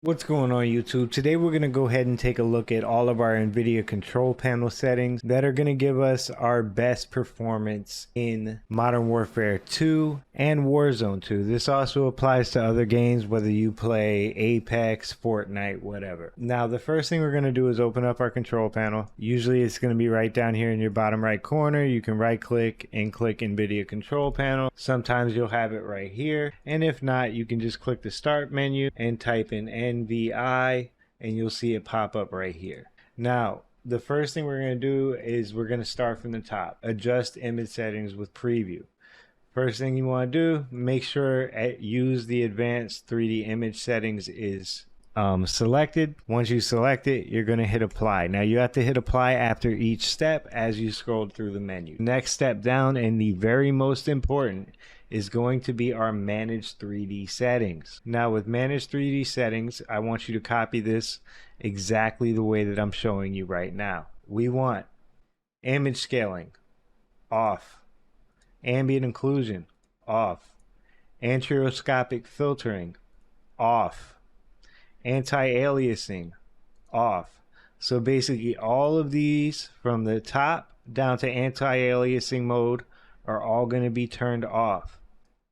What's going on YouTube? Today we're going to go ahead and take a look at all of our Nvidia Control Panel settings that are going to give us our best performance in Modern Warfare 2 and Warzone 2. This also applies to other games, whether you play Apex, Fortnite, whatever. Now the first thing we're going to do is open up our control panel. Usually it's going to be right down here in your bottom right corner. You can right click and click Nvidia Control Panel. Sometimes you'll have it right here, and if not, you can just click the start menu and type in NVI and you'll see it pop up right here. Now, the first thing we're going to do is we're going to start from the top. Adjust image settings with preview. First thing you want to do, make sure use the advanced 3D image settings is selected. Once you select it, you're going to hit apply. Now you have to hit apply after each step as you scroll through the menu. Next step down, and the very most important, is going to be our manage 3D settings. Now with manage 3D settings, I want you to copy this exactly the way that I'm showing you right now. We want image scaling off, ambient occlusion off, antioscopic filtering off, anti-aliasing off. So basically all of these from the top down to anti-aliasing mode are all going to be turned off.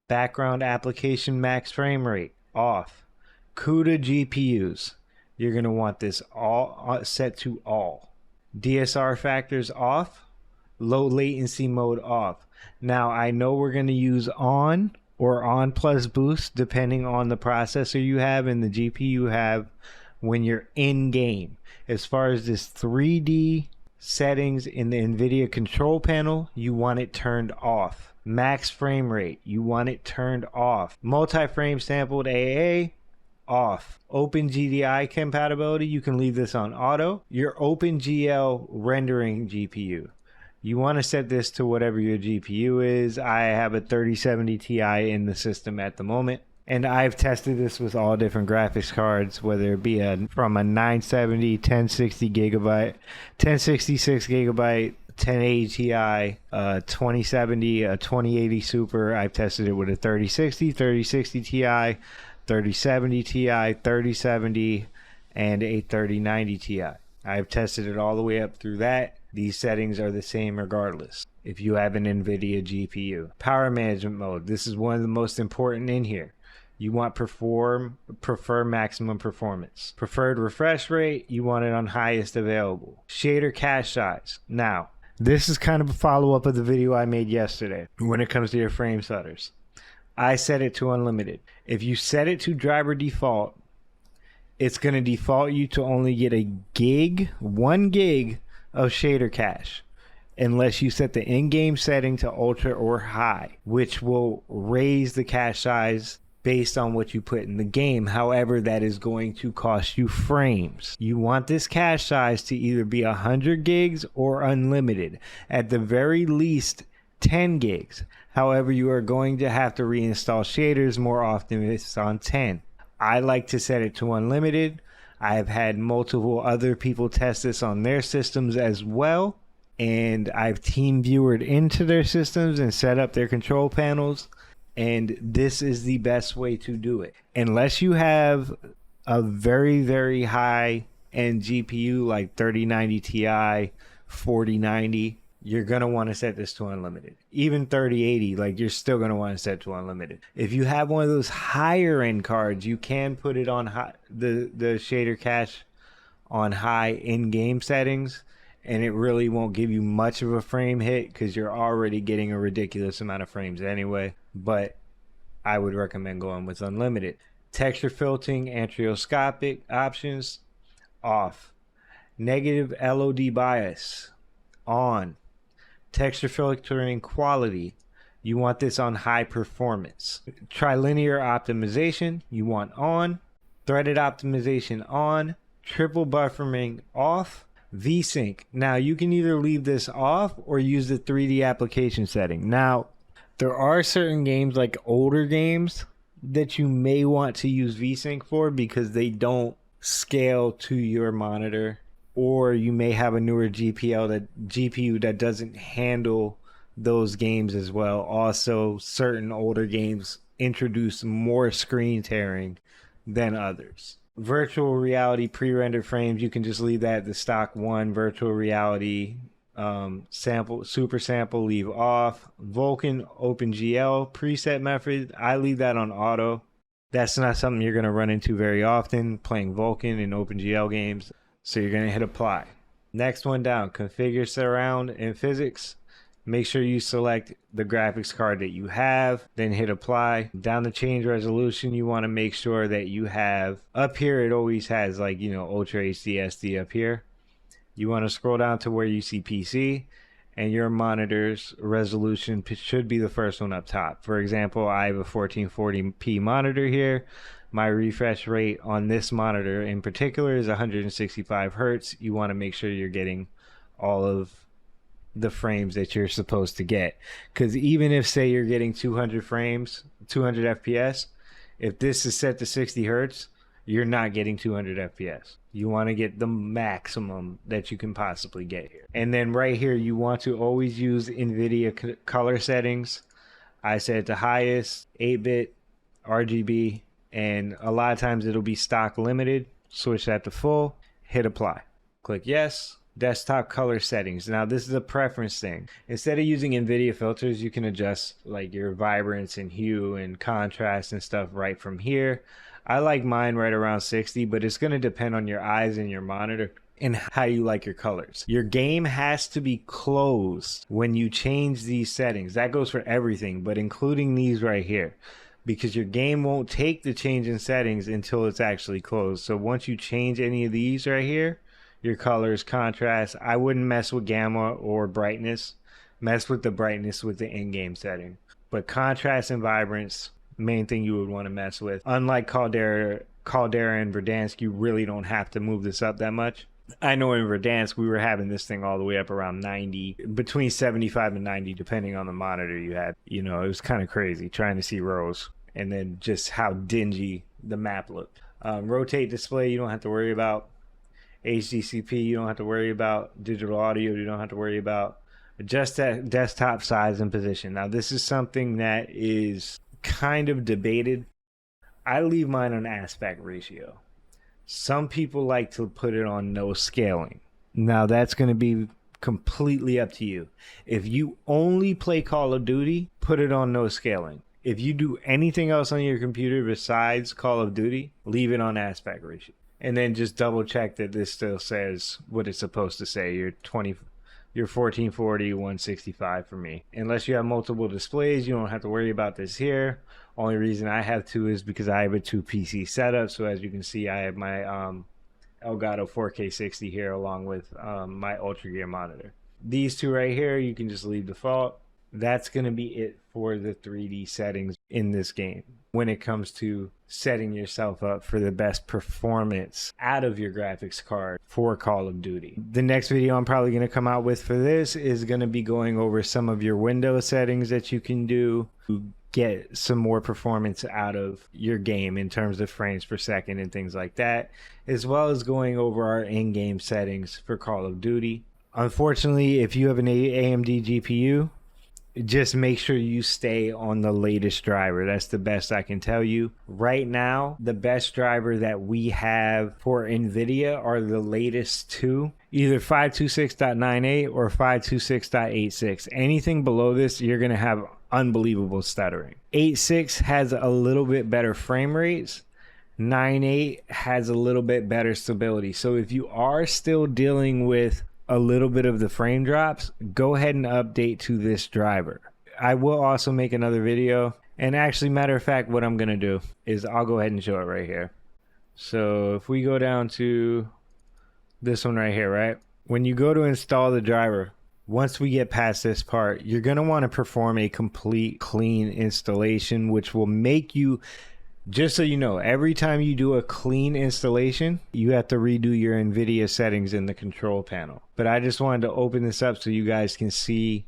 Background application max frame rate off. CUDA GPUs, you're going to want this all set to all. DSR factors off. Low latency mode off. Now I know we're going to use on or on plus boost depending on the processor you have and the GPU you have when you're in game. As far as this 3D settings in the Nvidia control panel, you want it turned off. Max frame rate, you want it turned off. Multi-frame sampled AA off. OpenGDI compatibility, you can leave this on auto. Your OpenGL rendering GPU, you want to set this to whatever your GPU is. I have a 3070 Ti in the system at the moment, and I've tested this with all different graphics cards, whether it be from a 970, 1060 gigabyte, 1066 gigabyte, 1080 Ti, 2070, a 2080 Super. I've tested it with a 3060, 3060 Ti, 3070 Ti, 3070, and a 3090 Ti. I've tested it all the way up through that. These settings are the same regardless if you have an Nvidia GPU. Power management mode. This is one of the most important in here. You want prefer maximum performance. Preferred refresh rate, you want it on highest available. Shader cache size. Now, this is kind of a follow-up of the video I made yesterday when it comes to your frame setters. I set it to unlimited. If you set it to driver default, it's going to default you to only get a gig, 1 gig of shader cache, unless you set the in-game setting to ultra or high, which will raise the cache size based on what you put in the game. However, that is going to cost you frames. You want this cache size to either be 100 gigs or unlimited, at the very least 10 gigs. However, you are going to have to reinstall shaders more often if it's on 10. I like to set it to unlimited. I've had multiple other people test this on their systems as well, and I've team viewered into their systems and set up their control panels, and this is the best way to do it. Unless you have a very, very high end GPU like 3090 Ti, 4090, you're going to want to set this to unlimited. Even 3080, like, you're still going to want to set to unlimited. If you have one of those higher end cards, you can put it on high, the shader cache on high in-game settings, and it really won't give you much of a frame hit because you're already getting a ridiculous amount of frames anyway. But I would recommend going with unlimited. Texture filtering, antioscopic options off. Negative LOD bias on. Texture filtering quality, you want this on high performance. Trilinear optimization, you want on. Threaded optimization on. Triple buffering off. VSync, now you can either leave this off or use the 3D application setting. Now, there are certain games, like older games, that you may want to use VSync for because they don't scale to your monitor, or you may have a newer GPU that doesn't handle those games as well. Also, certain older games introduce more screen tearing than others. Virtual reality pre-rendered frames, you can just leave that the stock one. Virtual reality sample, super sample, leave off. Vulkan OpenGL preset method, I leave that on auto. That's not something you're going to run into very often playing Vulkan and OpenGL games, so you're going to hit apply. Next one down, configure surround and PhysX. Make sure you select the graphics card that you have, then hit apply. Down to change resolution, you want to make sure that you have, up here it always has like, you know, Ultra HD SD up here. You want to scroll down to where you see PC, and your monitor's resolution should be the first one up top. For example, I have a 1440p monitor here. My refresh rate on this monitor in particular is 165 hertz. You want to make sure you're getting all of the frames that you're supposed to get, because even if, say, you're getting 200 frames, 200 FPS, if this is set to 60 hertz, you're not getting 200 FPS. You want to get the maximum that you can possibly get here. And then right here, you want to always use Nvidia color settings. I set it to highest, 8-bit, RGB, and a lot of times it'll be stock limited. Switch that to full, hit apply. Click yes. Desktop color settings. Now this is a preference thing. Instead of using Nvidia filters, you can adjust like your vibrance and hue and contrast and stuff right from here. I like mine right around 60, but it's going to depend on your eyes and your monitor and how you like your colors. Your game has to be closed when you change these settings. That goes for everything, but including these right here, because your game won't take the change in settings until it's actually closed. So once you change any of these right here, your colors, contrast, I wouldn't mess with gamma or brightness. Mess with the brightness with the in-game setting. But contrast and vibrance, main thing you would want to mess with. Unlike Caldera and Verdansk, you really don't have to move this up that much. I know in Verdansk we were having this thing all the way up around 90, between 75 and 90 depending on the monitor you had. You know, it was kind of crazy trying to see rows, and then just how dingy the map looked. Rotate display, you don't have to worry about. HDCP, you don't have to worry about. Digital audio, you don't have to worry about. Adjust that desktop size and position. Now this is something that is kind of debated. I leave mine on aspect ratio. Some people like to put it on no scaling. Now that's going to be completely up to you. If you only play Call of Duty, put it on no scaling. If you do anything else on your computer besides Call of Duty, leave it on aspect ratio. And then just double check that this still says what it's supposed to say. Your 1440, 165 for me. Unless you have multiple displays, you don't have to worry about this here. Only reason I have two is because I have a 2 PC setup. So as you can see, I have my Elgato 4K 60 here along with my Ultra Gear monitor. These two right here, you can just leave default. That's going to be it for the 3D settings in this game when it comes to setting yourself up for the best performance out of your graphics card for Call of Duty. The next video I'm probably going to come out with for this is going to be going over some of your Windows settings that you can do to get some more performance out of your game in terms of frames per second and things like that, as well as going over our in-game settings for Call of Duty. Unfortunately, if you have an AMD GPU, just make sure you stay on the latest driver. That's the best I can tell you. Right now, the best driver that we have for Nvidia are the latest two, either 526.98 or 526.86. Anything below this, you're going to have unbelievable stuttering. 8.6 has a little bit better frame rates. 9.8 has a little bit better stability. So if you are still dealing with a little bit of the frame drops, go ahead and update to this driver. I will also make another video, and actually, matter of fact, what I'm going to do is I'll go ahead and show it right here. So if we go down to this one right here, right? When you go to install the driver, once we get past this part, you're going to want to perform a complete clean installation, which will make you, just so you know, every time you do a clean installation, you have to redo your Nvidia settings in the control panel. But I just wanted to open this up so you guys can see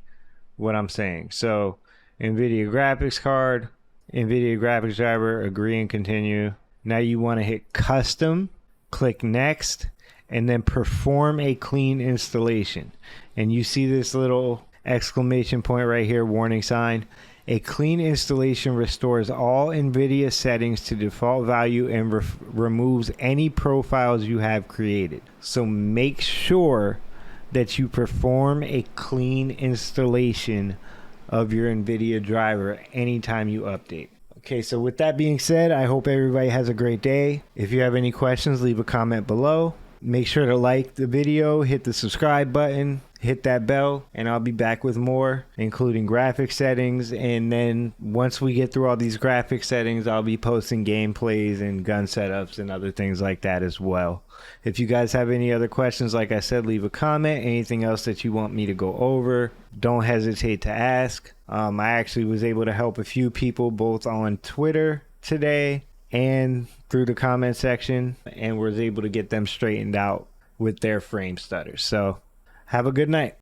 what I'm saying. So Nvidia graphics card, Nvidia graphics driver, agree and continue. Now you want to hit custom, click next, and then perform a clean installation. And you see this little exclamation point right here, warning sign. A clean installation restores all NVIDIA settings to default value and removes any profiles you have created. So make sure that you perform a clean installation of your NVIDIA driver anytime you update. Okay, so with that being said, I hope everybody has a great day. If you have any questions, leave a comment below. Make sure to like the video, hit the subscribe button, hit that bell, and I'll be back with more, including graphic settings. And then once we get through all these graphic settings, I'll be posting gameplays and gun setups and other things like that as well. If you guys have any other questions, like I said, leave a comment. Anything else that you want me to go over, don't hesitate to ask. I actually was able to help a few people both on Twitter today and through the comment section, and was able to get them straightened out with their frame stutters. So have a good night.